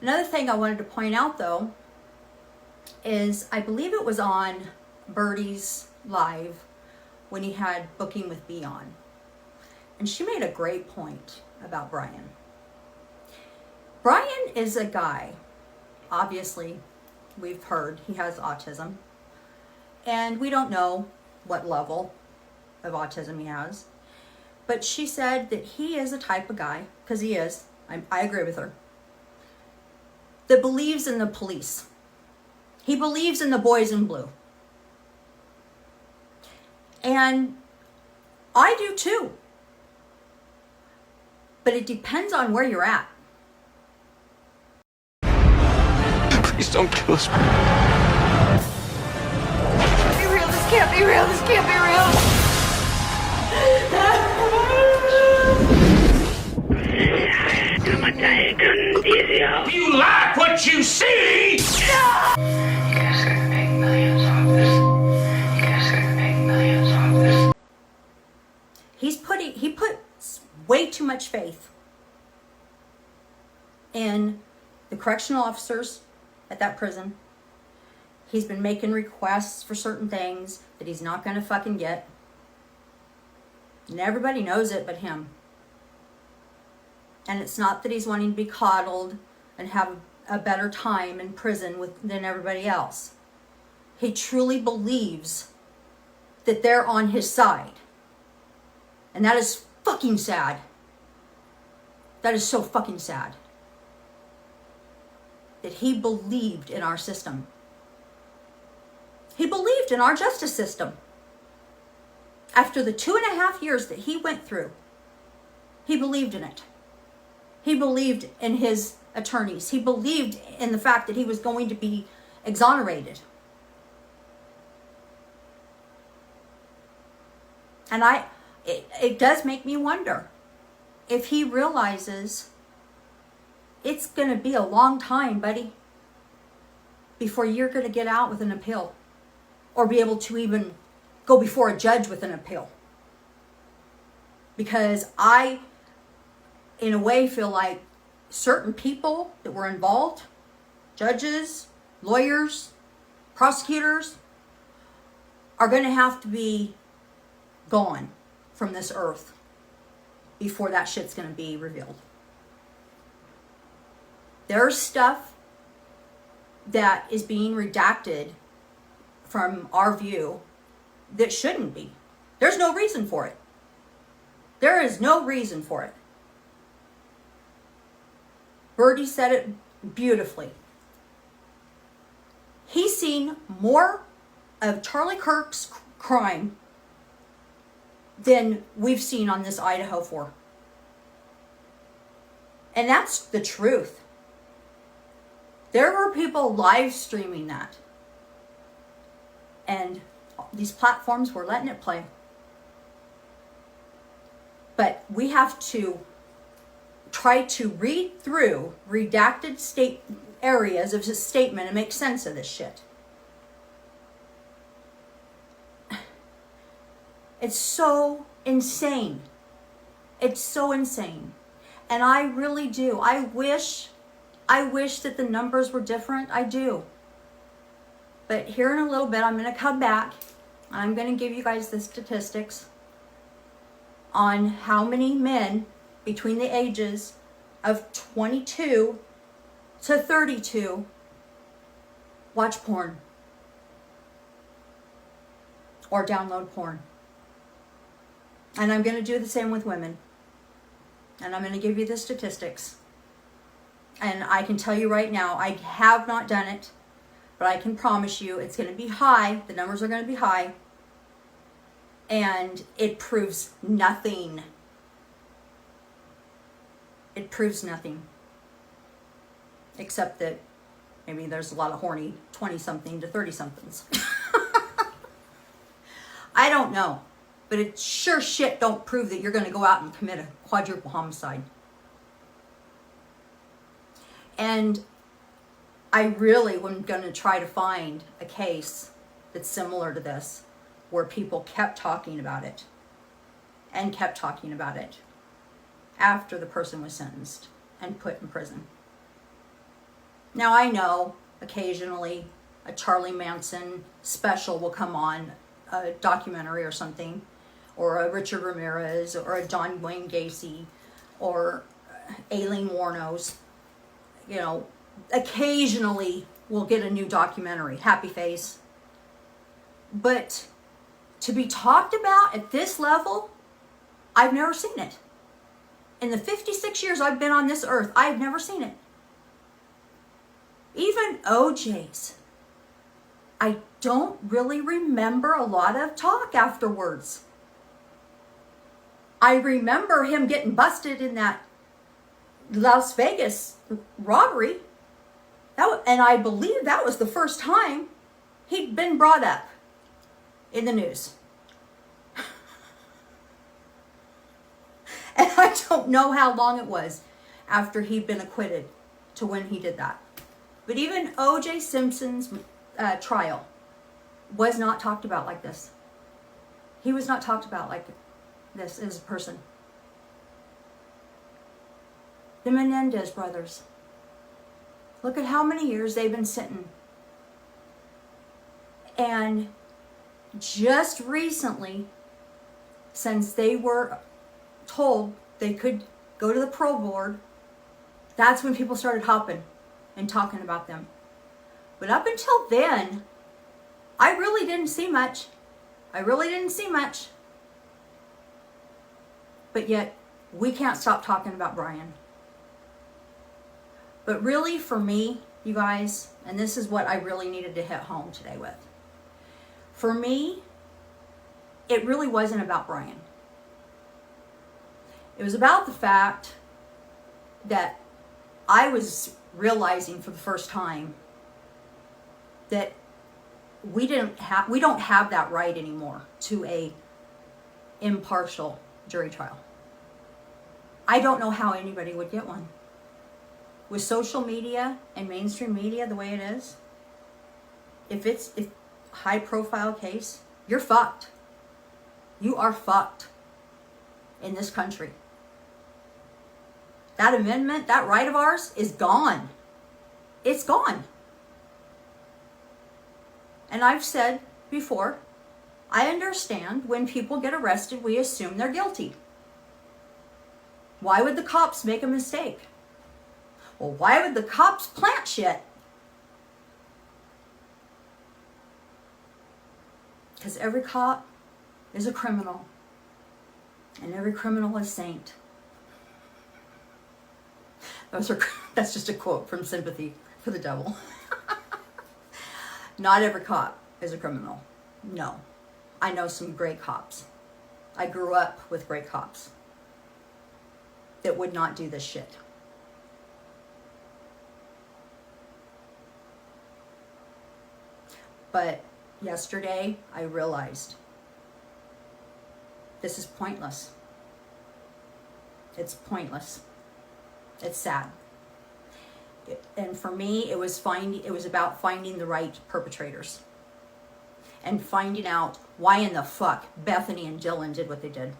Another thing I wanted to point out, though, is I believe it was on Birdie's Live when he had Booking with B on. And she made a great point about Bryan. Bryan is a guy, obviously, we've heard he has autism. And we don't know what level of autism he has. But she said that he is a type of guy, because he is, I agree with her, that believes in the police. He believes in the boys in blue. And I do too. But it depends on where you're at. Please don't kill us. Be real, this can't be real, this can't be real. You like what you see! He puts way too much faith in the correctional officers at that prison. He's been making requests for certain things that he's not going to fucking get. And everybody knows it but him. And it's not that he's wanting to be coddled and have a better time in prison than everybody else. He truly believes that they're on his side. And that is fucking sad. That is so fucking sad. That he believed in our system. He believed in our justice system. After the 2.5 years that he went through, he believed in it. He believed in his attorneys. He believed in the fact that he was going to be exonerated. And it does make me wonder if he realizes it's going to be a long time, buddy, before you're going to get out with an appeal or be able to even go before a judge with an appeal. Because I, in a way, feel like certain people that were involved, judges, lawyers, prosecutors, are going to have to be gone from this earth before that shit's going to be revealed. There's stuff that is being redacted from our view that shouldn't be. There's no reason for it. There is no reason for it. Birdie said it beautifully. He's seen more of Charlie Kirk's crime than we've seen on this Idaho 4. And that's the truth. There were people live streaming that. And these platforms were letting it play. But we have to try to read through redacted areas of his statement and make sense of this shit. It's so insane. It's so insane. And I really do. I wish that the numbers were different. I do. But here in a little bit, I'm going to come back. I'm going to give you guys the statistics on how many men between the ages of 22 to 32 watch porn or download porn. And I'm going to do the same with women. And I'm going to give you the statistics. And I can tell you right now, I have not done it, but I can promise you it's going to be high. The numbers are going to be high. And it proves nothing. It proves nothing. Except that maybe there's a lot of horny 20-something to 30-somethings. I don't know. But it sure shit don't prove that you're going to go out and commit a quadruple homicide. And I really am going to try to find a case that's similar to this, where people kept talking about it and kept talking about it after the person was sentenced and put in prison. Now I know occasionally a Charlie Manson special will come on, a documentary or something, or a Richard Ramirez, or a John Wayne Gacy, or Aileen Wuornos. You know, occasionally we'll get a new documentary, Happy Face. But to be talked about at this level, I've never seen it. In the 56 years I've been on this earth, I've never seen it. Even OJ's, I don't really remember a lot of talk afterwards. I remember him getting busted in that Las Vegas robbery. And I believe that was the first time he'd been brought up in the news. And I don't know how long it was after he'd been acquitted to when he did that. But even O.J. Simpson's trial was not talked about like this. He was not talked about like this as a person. The Menendez brothers. Look at how many years they've been sitting. And just recently, since they were told they could go to the parole board, that's when people started hopping and talking about them. But up until then, I really didn't see much. But yet, we can't stop talking about Bryan. But really, for me, you guys, and this is what I really needed to hit home today with. For me, it really wasn't about Bryan. It was about the fact that I was realizing for the first time that we don't have that right anymore to a impartial jury trial. I don't know how anybody would get one. With social media and mainstream media the way it is, if high profile case, you're fucked. You are fucked in this country. That amendment, that right of ours is gone. It's gone. And I've said before, I understand when people get arrested, we assume they're guilty. Why would the cops make a mistake? Well, why would the cops plant shit? Because every cop is a criminal. And every criminal is saint. That's just a quote from Sympathy for the Devil. Not every cop is a criminal. No. I know some great cops. I grew up with great cops that would not do this shit. But yesterday, I realized this is pointless. It's pointless. It's sad. And for me, it was about finding the right perpetrators. And finding out why in the fuck Bethany and Dylan did what they did.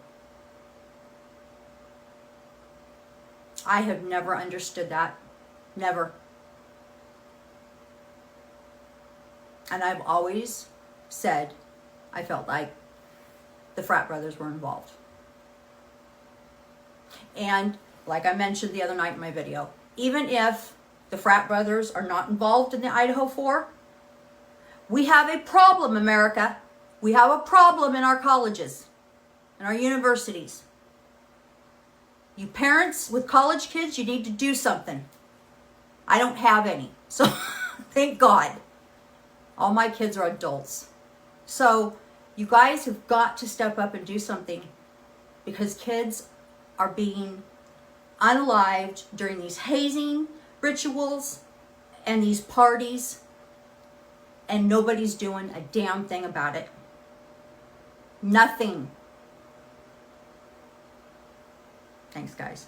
I have never understood that. Never. And I've always said I felt like the frat brothers were involved. And like I mentioned the other night in my video, even if the frat brothers are not involved in the Idaho 4, we have a problem, America. We have a problem in our colleges and our universities. You parents with college kids, you need to do something. I don't have any, so thank God. All my kids are adults. So you guys have got to step up and do something, because kids are being unalived during these hazing rituals and these parties, and nobody's doing a damn thing about it. Nothing. Thanks, guys.